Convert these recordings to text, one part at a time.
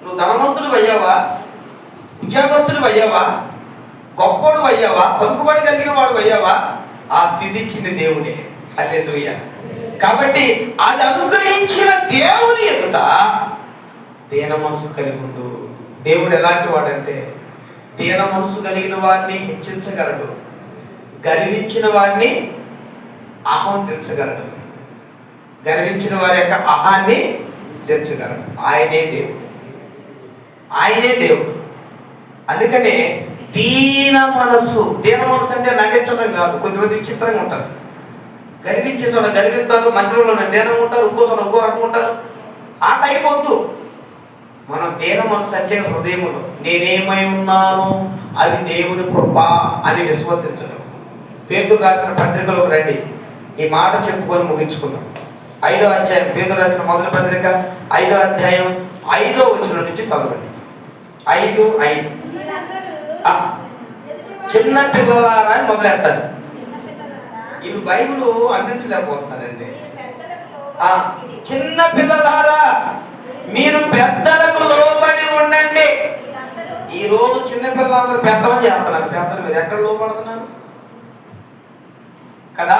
నువ్వు ధనవంతుడు అయ్యావా, ఉద్యోగస్తుడు అయ్యావా, గొప్పోడు అయ్యావా, పలుకుబడి కలిగిన వాడు అయ్యావా, ఆ స్థితి ఇచ్చింది దేవుడే. హల్లెలూయా. కాబట్టి అది అనుగ్రహించిన దేవుని ఎదుట దీన మనసు కలిగి ఉండు. దేవుడు ఎలాంటి వాడంటే దీన మనసు కలిగిన వారిని హెచ్చించగలడు, గర్వించిన వారిని ఆహ్వానించగలడు, గర్వించిన వారి యొక్క అహాన్ని తెచ్చగలడు. ఆయనే దేవుడు, ఆయనే దేవుడు. అందుకనే దీన మనసు అంటే నటించడం కాదు. కొంతమంది విచిత్రంగా ఉంటారు, గర్వించే చోట గర్విస్తారు, మంత్రుల్లో దీనం ఉంటారు, ఇంకో చోట ఇంకో రకం ఉంటారు. ఆ టైప్ వద్దు. మనం దీన మనసు అంటే హృదయములో నేనేమై ఉన్నాను అది దేవుని కృప అని విశ్వసించడం. పేతురు రాసిన పత్రికలోకి రండి, ఈ మాట చెప్పుకొని ముగించుకున్నాం. 5వ అధ్యాయం, పేతురు రాసిన మొదటి పత్రిక 5వ అధ్యాయం 5వ వచనం నుంచి చదవండి. 5:5 చిన్న పిల్లలారా అని మొదలెట్టారు. ఇవి బైబిల్ అందించలేకపోతున్నారండి. చిన్న పిల్లలారా మీరు పెద్దలకు లోబడి ఉండండి. ఈ రోజు చిన్న పిల్లలందరూ పెద్దలు చేస్తున్నారు. పెద్దల మీద ఎక్కడ లోబడుతున్నారు కదా.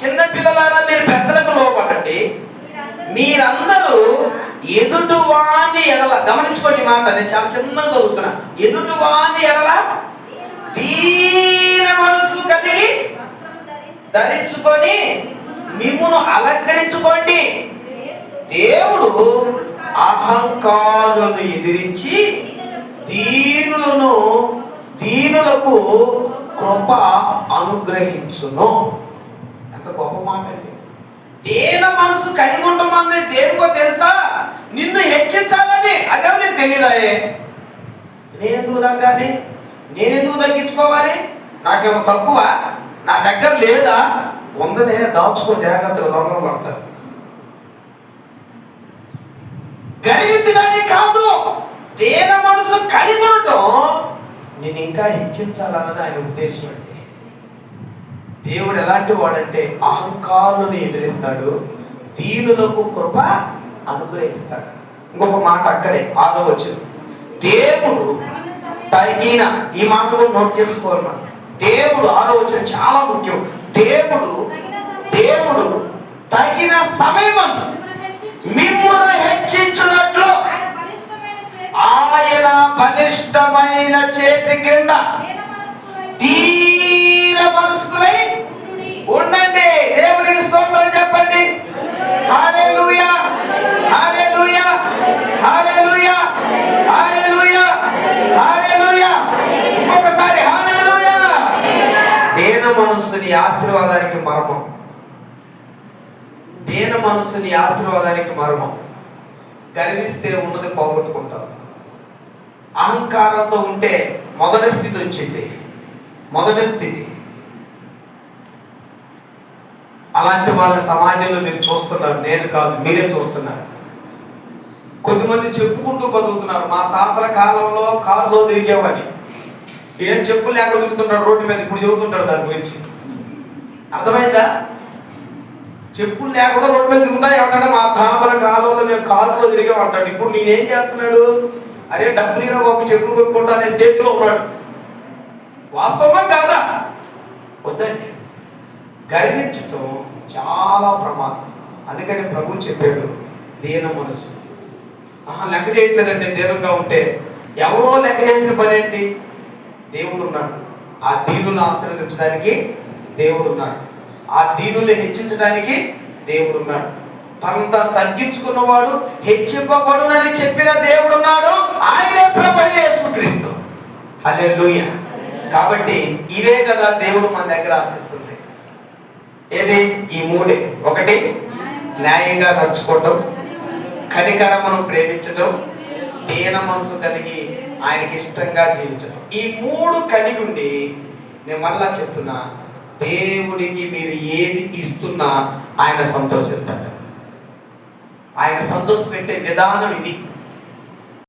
చిన్న పిల్లలారా మీరు పెద్దలకు లోబడండి, మీరందరూ ఎదుటి వాని ఎడల, గమనించుకోండి మాట, నేను చాలా చిన్నగా చదువుతున్నా. ఎదుటి వాని ఎడల దీన మనసు కలిగి ధరించుకొని మిమ్మును అలంకరించుకోండి. దేవుడు అహంకారులను ఎదిరించి దీనులకు కృప అనుగ్రహించును. ఎంత గొప్ప మాట అండి. దీన మనసు కలిగి ఉండమని దేనికో తెలుసా? నిన్ను హెచ్చించాలని. అదే నీకు తెలియదాయే. నేనెందుకు తగ్గాలి, నేనెందుకు తగ్గించుకోవాలి, నాకేమో తక్కువ, నా దగ్గర లేదా, ఉందనే దాచుకో, జాగ్రత్తగా దొంగలు పడతారు. గర్వించడానికి కాదు, దీన మనసు కలిగి ఉండటం నేను ఇంకా హెచ్చించాలన్నది ఆయన ఉద్దేశం అండి. దేవుడు ఎలాంటి వాడంటే అహంకారులను ఎదిరిస్తాడు, దీనులకు కృప అనుగ్రహిస్తాడు. ఇంకొక మాట అక్కడే 6వ వచనం, దేవుడు తగిన, ఈ మాట కూడా నోట్ చేసుకోవాలి మనం. దేవుడు 6వ వచనం చాలా ముఖ్యం. దేవుడు తగిన సమయమందు మిమ్మును హెచ్చించున్నట్లు ఆయన బలిష్టమైన చేతి క్రింద దీన మనస్కులై ఉండండి. దేవునికి స్తోత్రం చెప్పండి. హల్లెలూయా, హల్లెలూయా, హల్లెలూయా, హల్లెలూయా, హల్లెలూయా. ఒకసారి హల్లెలూయా. దీన మనస్సుని ఆశీర్వాదానికి మర్మం. దీన మనసుని ఆశీర్వాదానికి మర్మం. గర్విస్తే ఉన్నది పోగొట్టుకుంటాం. అహంకారంతో ఉంటే మొదటి స్థితి వచ్చింది, మొదటి స్థితి. అలాంటి వాళ్ళ సమాజంలో మీరు చూస్తున్నారు, నేను కాదు, మీరే చూస్తున్నారు. కొద్దిమంది చెప్పుకుంటూ బతుకుతున్నారు, మా తాతల కాలంలో కారులో తిరిగేవాడిని, ఈయన చెప్పులు లేకుండా తిరుగుతున్నాడు రోడ్డు మీద, ఇప్పుడు చెబుతుంటాడు దాని గురించి. అర్థమైందా? చెప్పులు లేకుండా రోడ్డు మీద తిరుగుతా ఏమంటాడు, మా తాతల కాలంలో మేము కారులో తిరిగామంటాడు. ఇప్పుడు నేనేం చేస్తున్నాడు, అరే డబ్బులు ఇరా బాబు చెప్పులు కొట్టుకుంటా అనే స్టేజ్లో ఉన్నాడు. వాస్తవమా కాదా? వద్దండి. గర్వించటం చాలా ప్రమాదం. అందుకని ప్రభు చెప్పాడు దీన మనసు. లెక్క చేయట్లేదండి. దీనంగా ఉంటే ఎవరో లెక్క చేసిన పని ఏంటి? దేవుడు ఉన్నాడు. ఆ దీనులను ఆశీర్వదించడానికి దేవుడు ఉన్నాడు. ఆ దీనుల్ని హెచ్చించడానికి దేవుడు ఉన్నాడు. తనంత తగ్గించుకున్నవాడు హెచ్చింపబడునని చెప్పిన దేవుడు ఉన్నాడు. ఆయనే ప్రభువైన యేసుక్రీస్తు. హల్లెలూయా. కాబట్టి ఇవే కదా దేవుడు మన దగ్గర ఆశిస్తుంది. ఏది? ఈ మూడే. ఒకటి, న్యాయంగా నడుచుకోవటం, కనికరమును ప్రేమించటం, దీన మనసు కలిగి ఆయనకి ఇష్టంగా జీవించటం. ఈ మూడు కలిగి ఉండి, నేను మళ్ళా చెప్తున్నా, దేవుడికి మీరు ఏది ఇస్తున్నా ఆయన సంతోషిస్తాడు. ఆయన సంతోష పెట్టే విధానం ఇది.